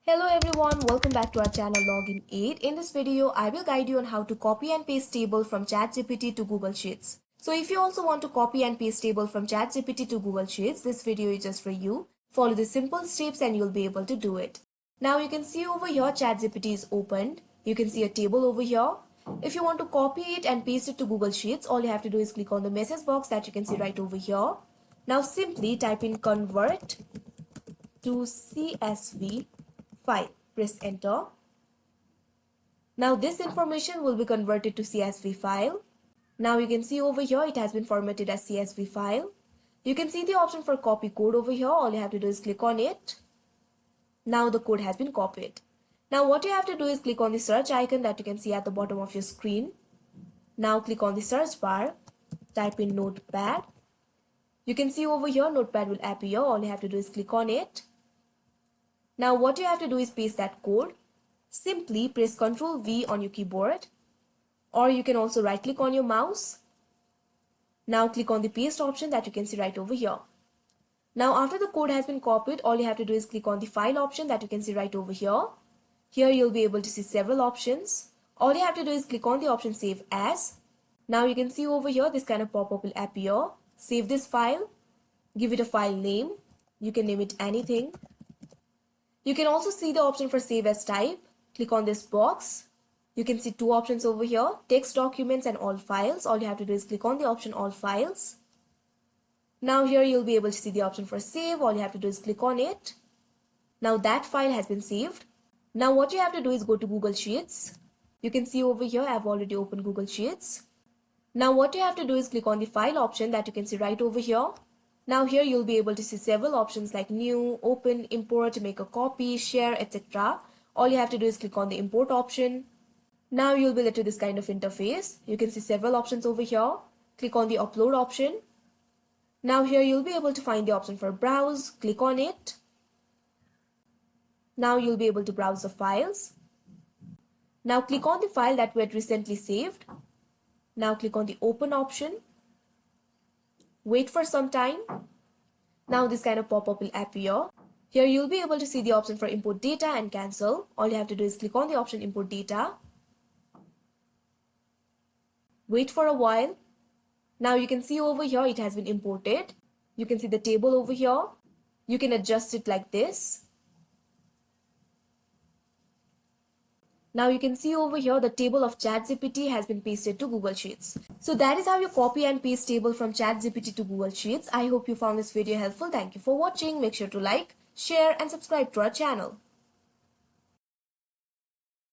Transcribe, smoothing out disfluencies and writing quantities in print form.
Hello everyone, welcome back to our channel Login 8. In this video, I will guide you on how to copy and paste table from ChatGPT to Google Sheets. So if you also want to copy and paste table from ChatGPT to Google Sheets, this video is just for you. Follow the simple steps and you'll be able to do it. Now you can see over here ChatGPT is opened. You can see a table over here. If you want to copy it and paste it to Google Sheets, all you have to do is click on the message box that you can see right over here. Now simply type in convert to CSV file. Press enter. Now this information will be converted to CSV file. Now you can see over here it has been formatted as CSV file. You can see the option for copy code over here. All you have to do is click on it. Now the code has been copied. Now what you have to do is click on the search icon that you can see at the bottom of your screen. Now click on the search bar. Type in Notepad. You can see over here Notepad will appear. All you have to do is click on it. Now what you have to do is paste that code. Simply press Ctrl V on your keyboard, or you can also right click on your mouse. Now click on the paste option that you can see right over here. Now after the code has been copied, all you have to do is click on the file option that you can see right over here. Here you'll be able to see several options. All you have to do is click on the option save as. Now you can see over here this kind of pop-up will appear. Save this file. Give it a file name. You can name it anything. You can also see the option for save as type. Click on this box. You can see two options over here, text documents and all files. All you have to do is click on the option all files. Now here you'll be able to see the option for save. All you have to do is click on it. Now that file has been saved. Now what you have to do is go to Google Sheets. You can see over here I've already opened Google Sheets. Now what you have to do is click on the file option that you can see right over here. Now here you'll be able to see several options like new, open, import, make a copy, share, etc. All you have to do is click on the import option. Now you'll be led to this kind of interface. You can see several options over here. Click on the upload option. Now here you'll be able to find the option for browse. Click on it. Now you'll be able to browse the files. Now click on the file that we had recently saved. Now click on the open option. Wait for some time. Now this kind of pop-up will appear. Here you'll be able to see the option for import data and cancel. All you have to do is click on the option import data. Wait for a while. Now you can see over here it has been imported. You can see the table over here. You can adjust it like this. Now you can see over here the table of ChatGPT has been pasted to Google Sheets. So that is how you copy and paste table from ChatGPT to Google Sheets. I hope you found this video helpful. Thank you for watching. Make sure to like, share and subscribe to our channel.